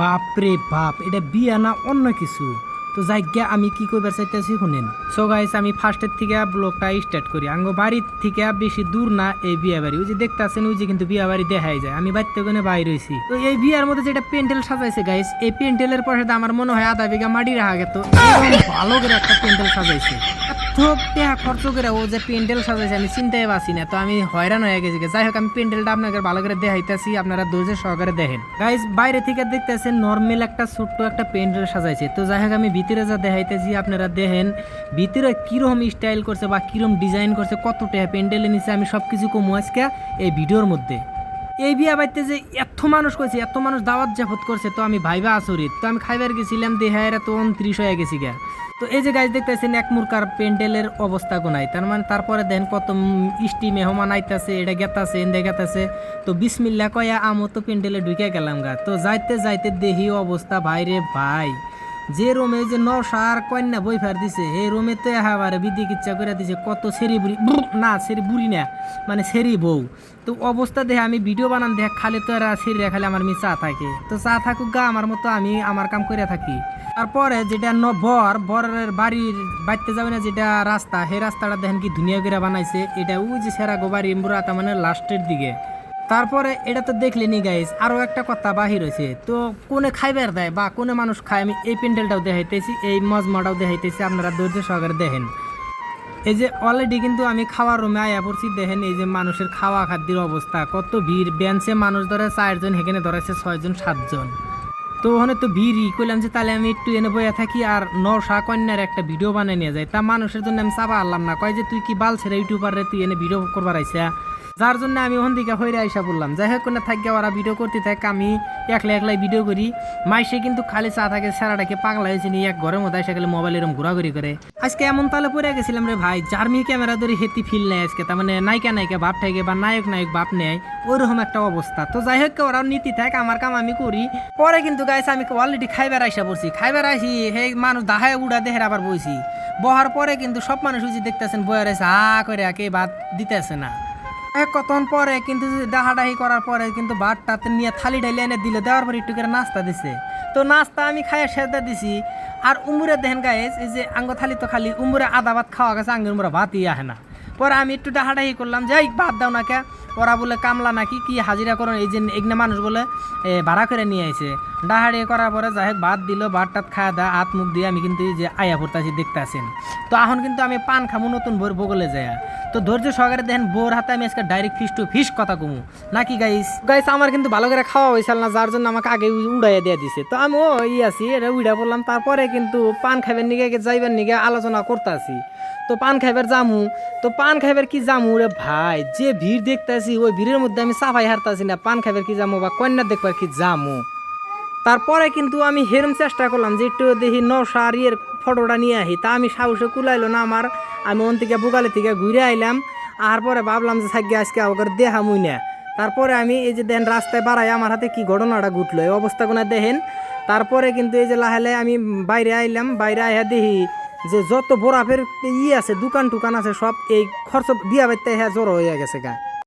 বাপরে বাপ, এটা বিয়া না অন্য কিছু? তো যাইগা আমি কি কইবার চাইতেছি শুনেন। সো গাইস, আমি ফার্স্টের থেকে ব্লগটা স্টার্ট করি। আঙ্গ বাড়ির থেকে বেশি দূর না এই বিয়া বাড়ি। ওই যে দেখতেছেন, ওই যে কিন্তু বিয়া বাড়ি দেখাই যায়। আমি বাড়িতে ওখানে বাইর হইছি। তো এই বিয়ার মধ্যে যেটা প্যান্ডেল সাজাইছে গাইস, এই প্যান্ডেলের পয়সা আমার মনে হয় আধা বিঘা মাটি রাখা গেত। ভালো করে একটা প্যান্ডেল সাজাইছে। খরচ করে ও যে প্যান্ডেল সাজাইছে আমি চিন্তাই পাচ্ছি না। তো আমি হয়রান হয়ে গেছি। যাই হোক, আমি প্যান্ডেলটা আপনাকে ভালো করে দেখাইতেছি, আপনারা ধৈর্য সহকারে দেখেন। গাইস, বাইরে থেকে দেখতেছেন নর্মাল একটা ছোট্ট একটা প্যান্ডেল সাজাইছে। তো যাই হোক, আমি ভিতরে যা দেখাইতেছি আপনারা দেখেন ভিতরে কিরকম স্টাইল করছে বা কিরকম ডিজাইন করছে, কতটা প্যান্ডেলের নিচে আমি সবকিছু কমু আজকে এই ভিডিওর মধ্যে। এই বিয়া বাড়িতে যে এত মানুষ করছে, এত মানুষ দাওয়াত জাফত করছে, তো আমি ভাইবা আচরিত। তো আমি খাইবার গেছিলাম, দেহায় তো 29 হয়ে গেছি গা। তো এই যে গাছ দেখতেছেন এক মুরকার প্যান্ডেলের অবস্থা গোনাই, তার মানে তারপরে দেখেন কত ইষ্টি মেহমান আইতাছে, এটা গেতাছে এন্দে গেতাছে। তো বিসমিল্লা কয়া আমও তো প্যান্ডেলে ঢুকে গেলাম গা। তো যাইতে যাইতে দেখি অবস্থা ভাইরে ভাই, যে রোমে যে নশার কন্যা বই ফের দিছে, এই রোমে তো একেবারে বিদ্যুৎ ইচ্ছা করে দিছে কত সেরি বুড়ি, না সেরি বুড়ি না, মানে সেরি বউ। তো অবস্থা দেখে আমি ভিডিও বানান দেখে খালি তো এরা সেরি খালি আমার মি চা থাকে। তো চা থাকুক গা, আমার মতো আমি আমার কাম করে থাকি। তারপরে যেটা বরের বাড়ির বাড়তে যাবে না যেটা রাস্তা, সেই রাস্তাটা দেখেন কি ধুনিয়া করে বানাইছে। এটা ওই যে সেরাগো বাড়ি মুরাতা মানে লাস্টের দিকে। তারপরে এটা তো দেখলেনি গাইস, আরও একটা কথা বাহির হয়েছে। তো কোনে খাইবার দেয় বা কোনে মানুষ খায়, আমি এই প্যান্ডেলটাও দেখাইতেছি, এই মজমাটাও দেখাইতেছি, আপনারা ধৈর্য সহকারে দেখেন। এই যে অলরেডি কিন্তু আমি খাওয়ার রুমে আয়া পড়ছি, দেখেন এই যে মানুষের খাওয়া খাদ্যের অবস্থা, কত ভিড়। বেঞ্চে মানুষ ধরে 4 জন, এখানে ধরেছে 6 জন 7 জন। তো ওখানে তো ভিড়ই কইলাম যে তাহলে আমি একটু এনে বইয়া থাকি আর নশা কন্যার একটা ভিডিও বানিয়ে নিয়ে যাই। তা মানুষের জন্য আমি চাপা আনলাম না, কয় যে তুই কি বাল ছেড়ে ইউটিউবার রে তুই এনে ভিডিও করবার আইসা, যার জন্য আমি ওখান থেকে হইরে আইসা বললাম। যাই হোক, কোনে থাকি ওরা ভিডিও করতে থাকে, আমি একলাই ভিডিও করি। মাইসে কিন্তু খালি চা থাকে, সারাটাকে পাগলা হয়েছে নিয়ে এক ঘরের মধ্যে এসে গেলে মোবাইল এরকম ঘোরাঘুরি করে। আজকে এমন তালে পড়ে গেছিলাম রে ভাই, জার্মি ক্যামেরা ধরে হেতি ফিল নেয় আজকে, তার মানে নায়িকা ভাব থাকে বা নায়ক ভাব নেয়, ওইরকম একটা অবস্থা। তো যাই হোক, ওরাও নীতি থাকে, আমার কাম আমি করি। পরে কিন্তু গাইছে আমি অলরেডি খাইবার আইসা পড়ছি। খাইবার আইসি হে মানুষ দাহায় উড়া দেহের আবার বইছি। বহার পরে কিন্তু সব মানুষ যে দেখতেছেন বয়ে রয়েছে হা করে, কে ভাত দিতেছে না। কতক্ষণ পরে কিন্তু ডাহাডাহি করার পরে কিন্তু ভাতটাতে নিয়ে থালি ডাইলে এনে দিলে, দেওয়ার পর একটু করে নাস্তা দিছে। তো নাস্তা আমি খাইয়ে সেদা দিছি। আর উমুরে দেখেন গাইস, এই যে আঙ্গ থালি তো খালি উমুরে আধা ভাত খাওয়া গেছে, আঙ্গুর মুরা ভাতই আহে না। পরে আমি একটু ডাহাডাহি করলাম যে ভাত দাও না কে, ওরা বলে কামলা নাকি কি হাজিরা করেন, এই যে এগনা মানুষ বলে ভাড়া করে নিয়ে আইছে। ডাহাডি করার পরে যাই হোক ভাত দিল, ভাত টাত খাওয়া দা হাত মুখ দিয়ে আমি কিন্তু এই যে আয়া পড়তাছি দেখতে আসেন। তো এখন কিন্তু আমি পান খামু নতুন ভোর বগলে যায়। তো ধৈর্য সহকারে দেখেন, বোর হাতে আমি আজকে ডাইরেক্ট ফিস টু ফিস কথা কমু নাকি গাইস আমার কিন্তু ভালো করে খাওয়া হয়েছিল না, যার জন্য আমাকে আগে উড়াইয়া দিয়ে দিছে। তো আমি আছি এটা উড়া পড়লাম। তারপরে কিন্তু পান খাইবার নিগে যাইবার নিগে আলোচনা করতেছি। তো পান খাইবার জামু, তো পান খাইবার কি জামু রে ভাই, যে ভিড় দেখতেছি ওই ভিড়ের মধ্যে আমি সাফাই হারতাছি না, পান খাইবার কি জামু বা কন্যা দেখবার কি জামু। তারপরে কিন্তু আমি হেরম চেষ্টা করলাম যে একটু দেখি নশার ইয়ের ফটোটা নিয়ে আহি। তা আমি সাহসে কুলাইলো না আমার, আমি ওন থেকে বুগালি থেকে ঘুরে আইলাম। আর পরে ভাবলাম যে থাকি আজকে ওকে দেখামুই না। তারপরে আমি এই যে দেখেন রাস্তায় বাড়াই আমার হাতে কি ঘটনাটা ঘটলো, এই অবস্থাগুলো দেখেন। তারপরে কিন্তু এই যে লাহেলে আমি বাইরে আইলাম, বাইরে আইয়া দেখি যে যত বরফের আছে দোকান টুকান আছে সব এই খরচ বিয়া বাড়তে হ্যাঁ জড়ো হয়ে গেছে গা।